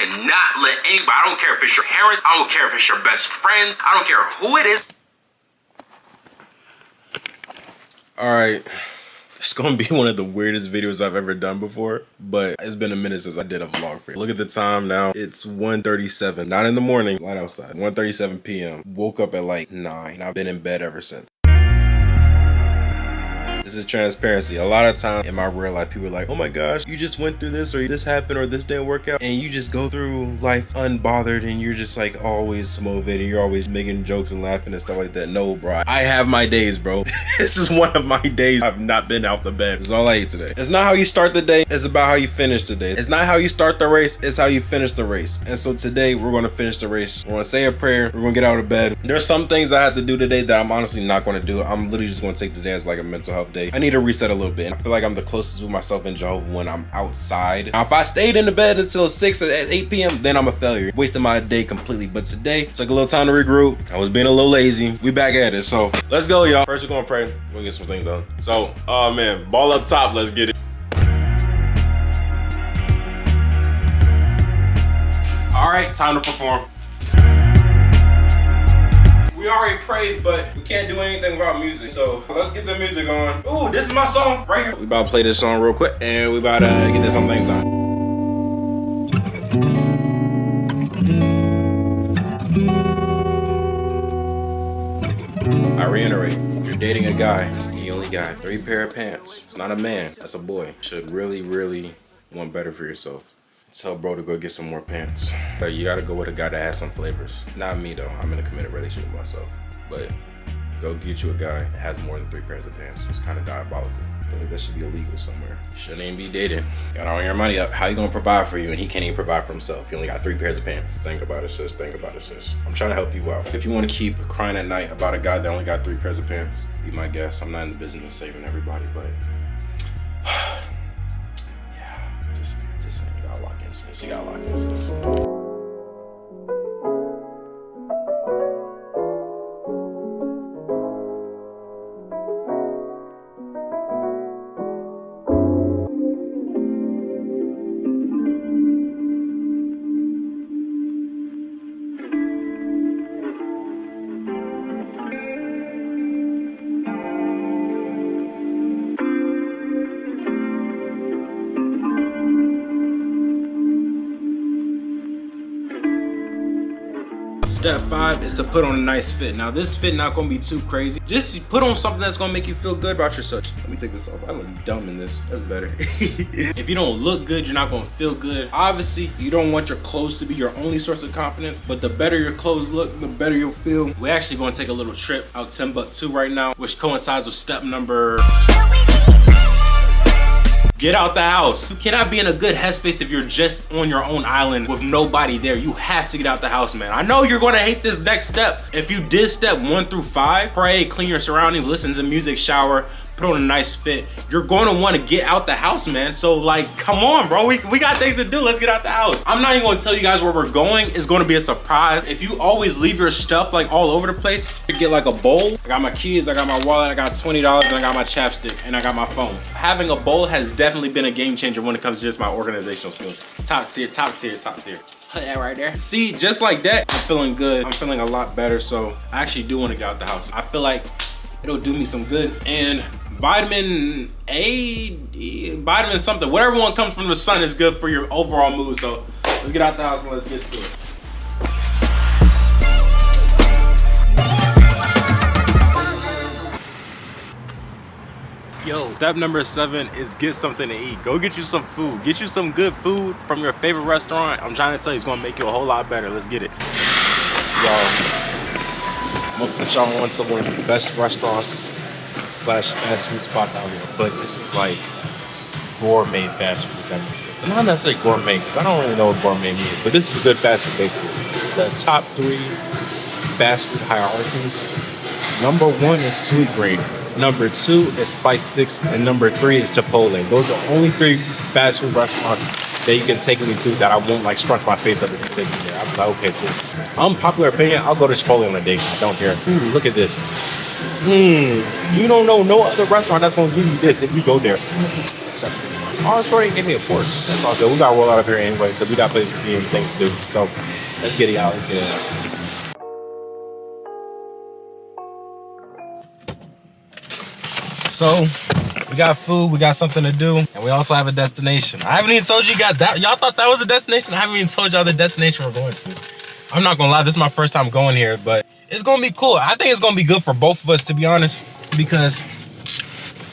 cannot let anybody, I don't care if it's your parents, I don't care if it's your best friends, I don't care who it is. All right. It's gonna be one of the weirdest videos I've ever done before, but it's been a minute since I did a vlog for you. Look at the time now. It's 1:37, not in the morning, light outside, 1:37 p.m. Woke up at like 9. I've been in bed ever since. This is transparency. A lot of times in my real life, people are like, oh my gosh, you just went through this, or this happened, or this didn't work out. And you just go through life unbothered and you're just like always motivated. You're always making jokes and laughing and stuff like that. No, bro. I have my days, bro. This is one of my days I've not been out the bed. This is all I ate today. It's not how you start the day. It's about how you finish the day. It's not how you start the race. It's how you finish the race. And so today we're going to finish the race. We're going to say a prayer. We're going to get out of bed. There's some things I have to do today that I'm honestly not going to do. I'm literally just going to take today as like a mental health day. I need to reset a little bit. And I feel like I'm the closest with myself in Jehovah when I'm outside. Now, if I stayed in the bed until 6 or 8 p.m., then I'm a failure. Wasting my day completely. But today, took a little time to regroup. I was being a little lazy. We back at it. So let's go, y'all. First, we're going to pray. We're going to get some things done. So, oh man, ball up top. Let's get it. All right, time to perform. We already prayed, but we can't do anything without music. So let's get the music on. Ooh, this is my song right here. We about to play this song real quick, and we about to get this on things done. I reiterate, if you're dating a guy, and you only got 3 pair of pants. It's not a man, that's a boy. You should really want better for yourself. Tell bro to go get some more pants. But you gotta go with a guy that has some flavors. Not me though, I'm in a committed relationship with myself. But go get you a guy that has more than 3 pairs of pants. It's kind of diabolical. I feel like that should be illegal somewhere. Shouldn't even be dating. Got all your money up. How you gonna provide for you and he can't even provide for himself? He only got 3 pairs of pants. Think about it, sis. Think about it, sis. I'm trying to help you out. If you want to keep crying at night about a guy that only got 3 pairs of pants, be my guest. I'm not in the business of saving everybody, but you gotta lock in, sis. Step 5 is to put on a nice fit. Now this fit not gonna be too crazy. Just put on something that's gonna make you feel good about yourself. Let me take this off. I look dumb in this. That's better. If you don't look good, you're not gonna feel good. Obviously, you don't want your clothes to be your only source of confidence, but the better your clothes look, the better you'll feel. We're actually gonna take a little trip out Timbuktu right now, which coincides with step number... Get out the house. You cannot be in a good headspace if you're just on your own island with nobody there. You have to get out the house, man. I know you're gonna hate this next step. If you did step 1 through 5, pray, clean your surroundings, listen to music, shower, put on a nice fit, you're going to want to get out the house, man. So like, come on, bro. We got things to do. Let's get out the house. I'm not even going to tell you guys where we're going. It's going to be a surprise. If you always leave your stuff like all over the place, you get like a bowl. I got my keys, I got my wallet, I got $20, and I got my chapstick, and I got my phone. Having a bowl has definitely been a game changer when it comes to just my organizational skills. Top tier, top tier, top tier. Put that right there. See, just like that, I'm feeling good. I'm feeling a lot better. So I actually do want to get out the house. I feel like it'll do me some good. And vitamin A, vitamin something, whatever one comes from the sun is good for your overall mood. So let's get out the house and let's get to it. Yo, step number 7 is get something to eat. Go get you some food. Get you some good food from your favorite restaurant. I'm trying to tell you, it's gonna make you a whole lot better. Let's get it. Y'all, I'm gonna put y'all on some of the best restaurants / fast food spots out here. But this is like gourmet fast food, if that makes sense. And not necessarily gourmet, because I don't really know what gourmet means, but this is good fast food basically. The top 3 fast food hierarchies. Number 1 is Sweetgreen. Number 2 is Spice 6, and number 3 is Chipotle. Those are the only 3 fast food restaurants that you can take me to that I won't like scrunch my face up if you take me there. I'm like, okay, cool. Unpopular opinion, I'll go to Chipotle on a date. I don't care. Ooh, look at this. You don't know no other restaurant that's gonna give you this if you go there. Oh, Shorty gave me a fork. That's all good. We got to roll out of here anyway because we got places to be and things to do. So let's get it out. Let's get it out. So we got food, we got something to do, and we also have a destination. I haven't even told you guys that. Y'all thought that was a destination? I haven't even told y'all the destination we're going to. I'm not gonna lie, this is my first time going here, but it's gonna be cool. I think it's gonna be good for both of us, to be honest, because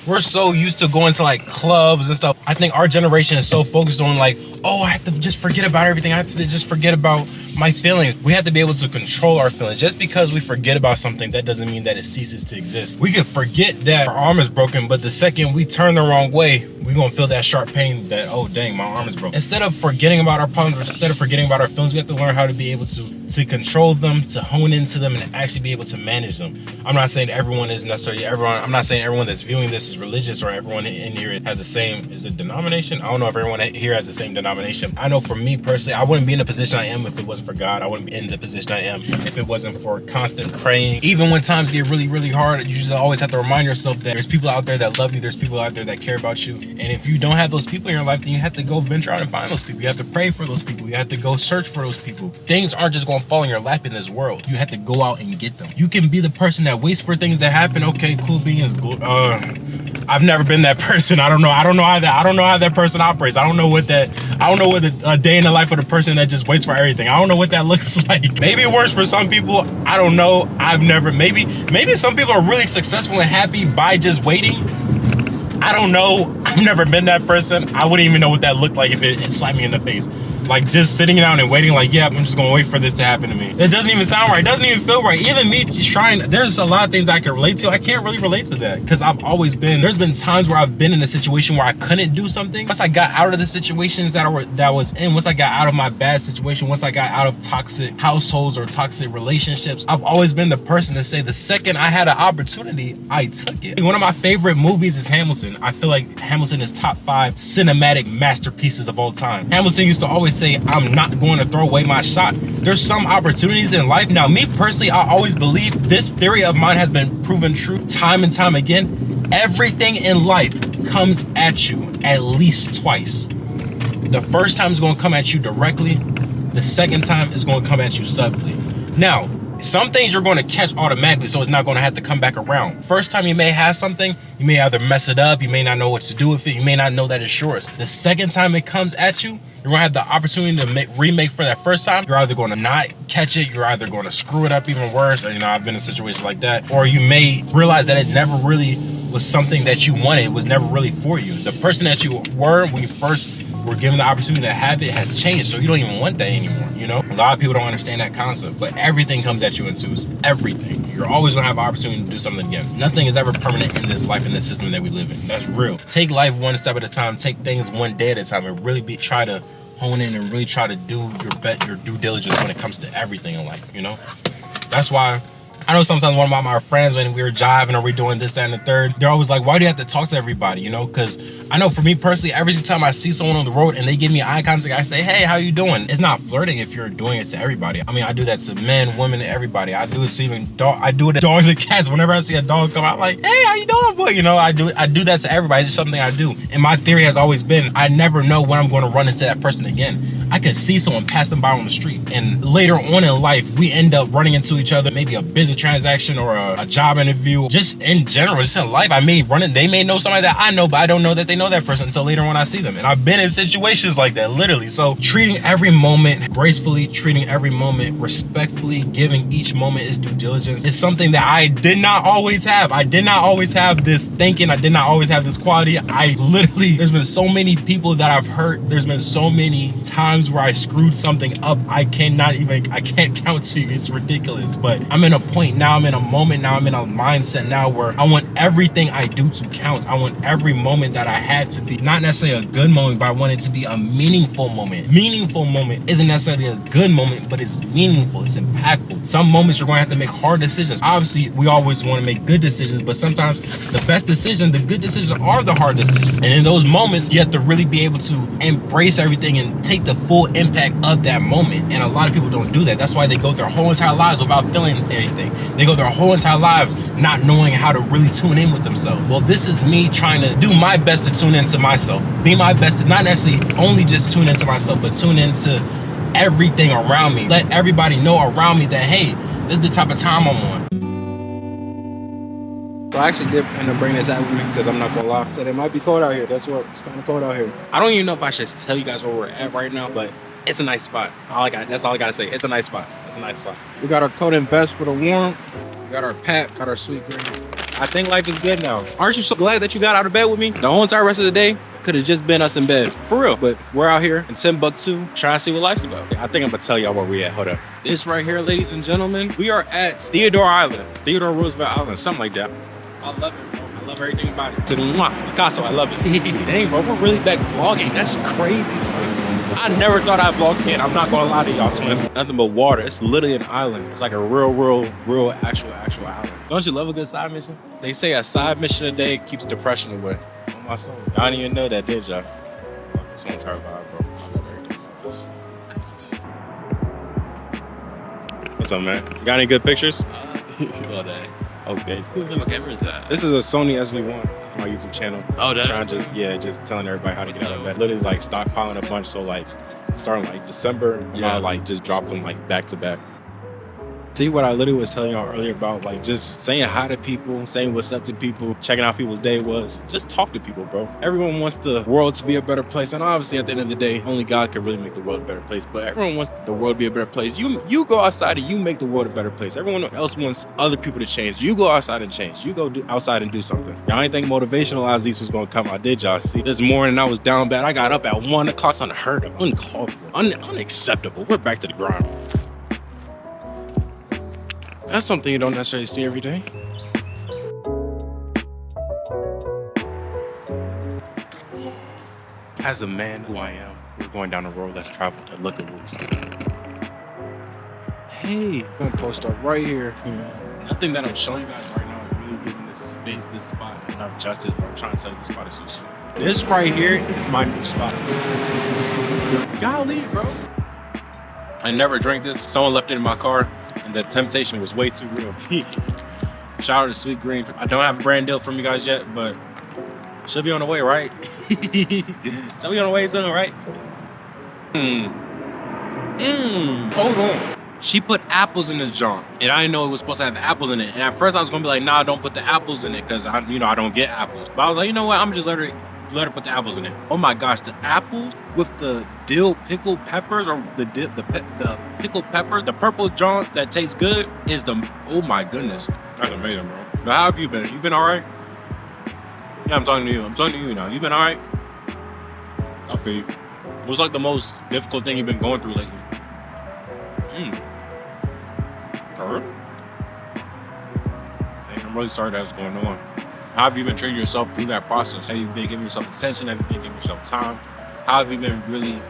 we're so used to going to like clubs and stuff. I think our generation is so focused on like, oh, I have to just forget about everything. I have to just forget about my feelings. We have to be able to control our feelings. Just because we forget about something, that doesn't mean that it ceases to exist. We can forget that our arm is broken, but the second we turn the wrong way, we're gonna feel that sharp pain that, oh dang, my arm is broken. Instead of forgetting about our problems, instead of forgetting about our feelings, we have to learn how to be able to control them, to hone into them, and actually be able to manage them. I'm not saying everyone is necessarily I'm not saying everyone that's viewing this is religious or everyone in here has the same, is it denomination? I don't know if everyone here has the same denomination. I know for me personally, I wouldn't be in the position I am if it wasn't for God. I wouldn't be in the position I am if it wasn't for constant praying. Even when times get really, really hard, you just always have to remind yourself that there's people out there that love you, there's people out there that care about you. And if you don't have those people in your life, then you have to go venture out and find those people. You have to pray for those people. You have to go search for those people. Things aren't just gonna fall in your lap in this world. You have to go out and get them. You can be the person that waits for things to happen. Okay, cool beans. I've never been that person. I don't know how that person operates. I don't know what a day in the life of the person that just waits for everything. I don't know what that looks like. Maybe it works for some people. I don't know. Maybe some people are really successful and happy by just waiting. I don't know. I've never been that person. I wouldn't even know what that looked like if it slapped me in the face. Like just sitting down and waiting like, yeah, I'm just gonna wait for this to happen to me. It doesn't even sound right. It doesn't even feel right. Even me just trying, there's a lot of things I can relate to. I can't really relate to that because there's been times where I've been in a situation where I couldn't do something. Once I got out of the situations that I was in, once I got out of my bad situation, once I got out of toxic households or toxic relationships, I've always been the person to say the second I had an opportunity, I took it. One of my favorite movies is Hamilton. I feel like Hamilton is top 5 cinematic masterpieces of all time. Hamilton used to always say, I'm not going to throw away my shot. There's some opportunities in life. Now, me personally, I always believe this theory of mine has been proven true time and time again. Everything in life comes at you at least twice. The first time is going to come at you directly. The second time is going to come at you subtly. Now, some things you're going to catch automatically, so it's not going to have to come back around. First time you may have something, you may either mess it up, you may not know what to do with it, you may not know that it's yours. The second time it comes at you, you're gonna have the opportunity to remake for that first time. You're either gonna not catch it, you're either gonna screw it up even worse. You know, I've been in situations like that. Or you may realize that it never really was something that you wanted. It was never really for you. The person that you were when you first were given the opportunity to have it has changed, so you don't even want that anymore, you know? A lot of people don't understand that concept, but everything comes at you in twos. Everything. You're always gonna have an opportunity to do something again. Nothing is ever permanent in this life, in this system that we live in. That's real. Take life one step at a time, take things one day at a time, and really try to hone in and really try to do your due diligence when it comes to everything in life, you know? That's why I know sometimes one of my friends, when we were jiving or we're doing this, that, and the third, they're always like, why do you have to talk to everybody, you know? Because I know for me personally, every time I see someone on the road and they give me eye contact, I say, hey, how you doing? It's not flirting if you're doing it to everybody. I mean, I do that to men, women, everybody. I do it to even I do it to dogs and cats. Whenever I see a dog come out, I'm like, hey, how you doing, boy? You know, I do that to everybody. It's just something I do. And my theory has always been, I never know when I'm going to run into that person again. I could see someone pass them by on the street, and later on in life, we end up running into each other, maybe a business transaction or a job interview, just in general, just in life. They may know somebody that I know, but I don't know that they know that person until later on I see them. And I've been in situations like that, literally. So treating every moment gracefully, treating every moment respectfully, giving each moment its due diligence is something that I did not always have. I did not always have this thinking. I did not always have this quality. There's been so many people that I've hurt. There's been so many times where I screwed something up. I can't count to you. It's ridiculous. But I'm in a point now, I'm in a moment now, I'm in a mindset now where I want everything I do to count. I want every moment that I had to be not necessarily a good moment, but I want it to be a meaningful moment. Meaningful moment isn't necessarily a good moment, but it's meaningful, it's impactful. Some moments you're going to have to make hard decisions. Obviously, we always want to make good decisions, but sometimes the best decision, the good decisions are the hard decisions. And in those moments, you have to really be able to embrace everything and take the full impact of that moment. And a lot of people don't do that. That's why they go their whole entire lives without feeling anything. They go their whole entire lives not knowing how to really tune in with themselves. Well, this is me trying to do my best to tune into myself. Be my best to not necessarily only just tune into myself, but tune into everything around me. Let everybody know around me that, hey, this is the type of time I'm on. So I actually did end up bringing this out with me because I'm not gonna lie. I said it might be cold out here. That's what, it's kind of cold out here. I don't even know if I should tell you guys where we're at right now, but it's a nice spot. That's all I gotta say. It's a nice spot. It's a nice spot. We got our coat and vest for the warm. We got our pack, got our sweet green. I think life is good now. Aren't you so glad that you got out of bed with me? The whole entire rest of the day could have just been us in bed. For real. But we're out here in Timbuktu trying to see what life's about. I think I'm gonna tell y'all where we at. Hold up. This right here, ladies and gentlemen, we are at Theodore Island. Theodore Roosevelt Island, something like that. I love it, bro. I love everything about it. Picasso, I love it. Dang, bro, we're really back vlogging. That's crazy, son. I never thought I'd vlog again. I'm not gonna lie to y'all, twin. Nothing but water. It's literally an island. It's like a real actual island. Don't you love a good side mission? They say a side mission a day keeps depression away. Oh my soul. Y'all didn't even know that, did y'all? This one's her vibe, bro. I love everything about this. What's up, man? You got any good pictures? Saw that. Okay. What camera is that? This is a Sony SB1 on my YouTube channel. Oh, that. Trying to just telling everybody how to get out of bed. Literally like stockpiling a bunch. So like starting like December, I'm gonna like just drop them like back to back. See what I literally was telling y'all earlier about like just saying hi to people, saying what's up to people, checking out people's day was. Just talk to people, bro. Everyone wants the world to be a better place. And obviously at the end of the day, only God can really make the world a better place. But everyone wants the world to be a better place. You go outside and you make the world a better place. Everyone else wants other people to change. You go outside and change. You go outside and do something. Y'all ain't think motivational as these was gonna come out, did y'all? See, this morning I was down bad. I got up at 1 o'clock. It's unheard of, uncalled for, unacceptable. We're back to the grind. That's something you don't necessarily see every day. As a man who I am, we're going down the road less traveled to look at what we see. Hey, I'm gonna post up right here. Nothing that I'm showing you guys right now is really giving this space, this spot enough justice. I'm trying to tell you this spot is so sweet. This right here is my new spot. Golly, bro. I never drank this. Someone left it in my car. And the temptation was way too real. Shout out to Sweet Green. I don't have a brand deal from you guys yet, but should be on the way, right? Should be on the way soon, right? Hold on. She put apples in this jar, and I didn't know it was supposed to have apples in it. And at first I was gonna be like, nah, don't put the apples in it, cause I don't get apples. But I was like, you know what? I'm just let her put the apples in it. Oh my gosh, the apples with the dill pickled peppers, or the pickled peppers, the purple johns that taste good is oh my goodness. That's amazing, bro. Now, how have you been? You been all right? Yeah, I'm talking to you. I'm talking to you now. You been all right? I feel you. What's like the most difficult thing you've been going through lately? Dang, I'm really sorry that's going on. How have you been treating yourself through that process? Have you been giving yourself attention? Have you been giving yourself time? How have you been really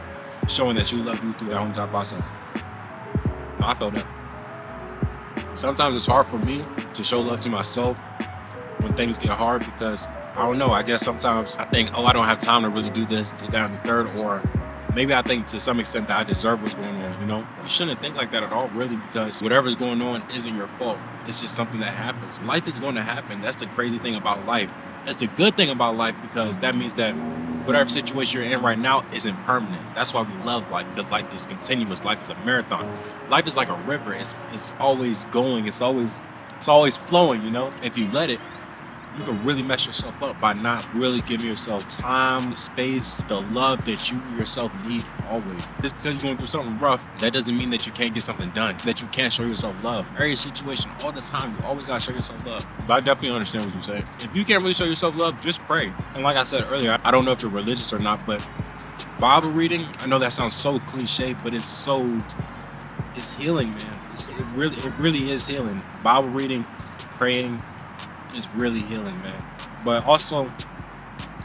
showing that you love you through that whole entire process? No, I feel that. Sometimes it's hard for me to show love to myself when things get hard because, I don't know, I guess sometimes I think, oh, I don't have time to really do this, to that, and the third, or maybe I think to some extent that I deserve what's going on, you know? You shouldn't think like that at all, really, because whatever's going on isn't your fault. It's just something that happens. Life is going to happen. That's the crazy thing about life. That's the good thing about life, because that means that whatever situation you're in right now isn't permanent. That's why we love life, because life is continuous. Life is a marathon. Life is like a river. It's always going. It's always flowing, you know? If you let it, you can really mess yourself up by not really giving yourself time, space, the love that you yourself need always. Just because you're going through something rough, that doesn't mean that you can't get something done, that you can't show yourself love. Every situation, all the time, you always gotta show yourself love. But I definitely understand what you're saying. If you can't really show yourself love, just pray. And like I said earlier, I don't know if you're religious or not, but Bible reading, I know that sounds so cliche, but it's healing, man. It really is healing. Bible reading, praying, is really healing, man. But also,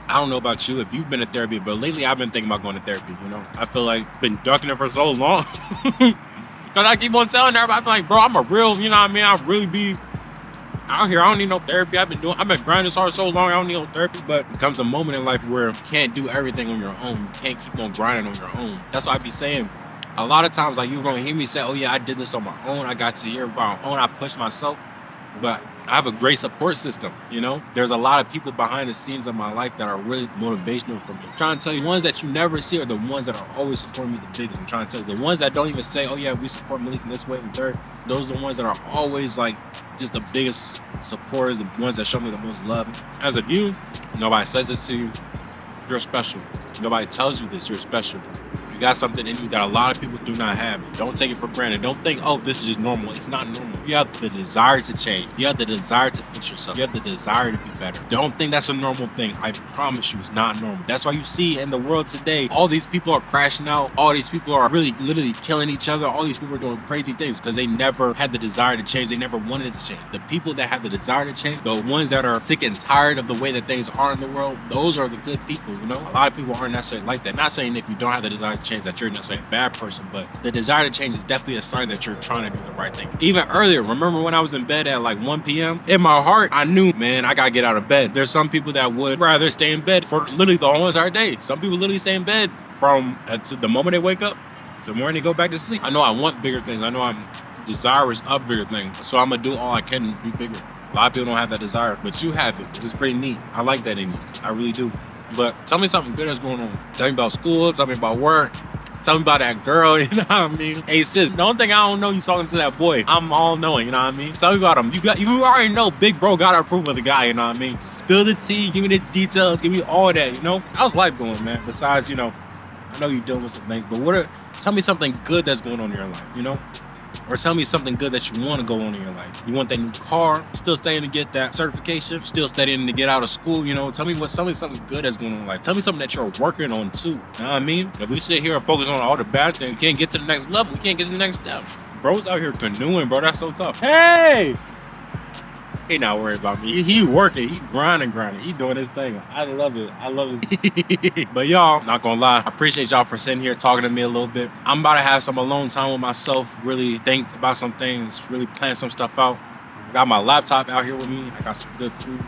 I don't know about you if you've been to therapy, but lately I've been thinking about going to therapy, you know? I feel like I've been ducking it for so long. Because I keep on telling everybody, I'm like, bro, I'm a real, you know what I mean? I really be out here. I don't need no therapy. I've been grinding this hard so long, I don't need no therapy. But it comes a moment in life where you can't do everything on your own. You can't keep on grinding on your own. That's why I be saying, A lot of times, like, you're gonna hear me say, oh yeah, I did this on my own. I got to here by my own. I pushed myself. But I have a great support system, you know? There's a lot of people behind the scenes of my life that are really motivational for me. I'm trying to tell you, the ones that you never see are the ones that are always supporting me the biggest. I'm trying to tell you, the ones that don't even say, oh yeah, we support Malik in this way and third, those are the ones that are always like just the biggest supporters, the ones that show me the most love. As of you, nobody says this to you, you're special. Nobody tells you this, you're special. You got something in you that a lot of people do not have. Don't take it for granted. Don't think, oh, this is just normal. It's not normal. You have the desire to change. You have the desire to fix yourself. You have the desire to be better. Don't think that's a normal thing. I promise you, it's not normal. That's why you see in the world today, all these people are crashing out. All these people are really literally killing each other. All these people are doing crazy things because they never had the desire to change. They never wanted it to change. The people that have the desire to change, the ones that are sick and tired of the way that things are in the world, those are the good people, you know? A lot of people aren't necessarily like that. Not saying if you don't have the desire to change that you're necessarily a bad person, but the desire to change is definitely a sign that you're trying to do the right thing. Even earlier, remember when I was in bed at like 1 p.m.? In my heart, I knew, man, I gotta get out of bed. There's some people that would rather stay in bed for literally the whole entire day. Some people literally stay in bed from the moment they wake up to the morning they go back to sleep. I know I want bigger things. I know I'm desirous of bigger things. So I'm gonna do all I can to be bigger. A lot of people don't have that desire, but you have it, which is pretty neat. I like that in you. I really do. But tell me something good that's going on. Tell me about school, tell me about work. Tell me about that girl, you know what I mean? Hey sis, the only thing I don't know, you talking to that boy. I'm all knowing, you know what I mean? Tell me about him. You already know big bro gotta approve of the guy, you know what I mean? Spill the tea, give me the details, give me all that, you know? How's life going, man? Besides, you know, I know you're dealing with some things, but tell me something good that's going on in your life, you know? Or tell me something good that you want to go on in your life. You want that new car, still studying to get that certification, still studying to get out of school, you know? Tell me something good that's going on in life. Tell me something that you're working on too. You know what I mean? If we sit here and focus on all the bad things, we can't get to the next level. We can't get to the next step. Bro's out here canoeing, bro. That's so tough. Hey! He not worried about me. He working. He grinding. He doing his thing. I love it. But y'all, not gonna lie, I appreciate y'all for sitting here talking to me a little bit. I'm about to have some alone time with myself, really think about some things, really plan some stuff out. I got my laptop out here with me. I got some good food.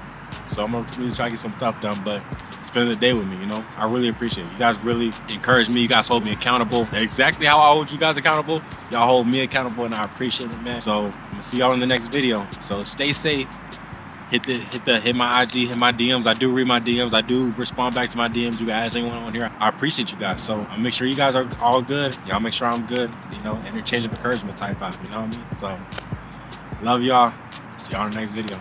So I'm gonna really try to get some stuff done, but spend the day with me, you know? I really appreciate it. You guys really encourage me. You guys hold me accountable. Exactly how I hold you guys accountable. Y'all hold me accountable, and I appreciate it, man. So I'm gonna see y'all in the next video. So stay safe. Hit my IG, hit my DMs. I do read my DMs. I do respond back to my DMs. You guys, anyone on here, I appreciate you guys. So I'll make sure you guys are all good. Y'all make sure I'm good. You know, interchange of encouragement type vibe. You know what I mean? So love y'all. See y'all in the next video.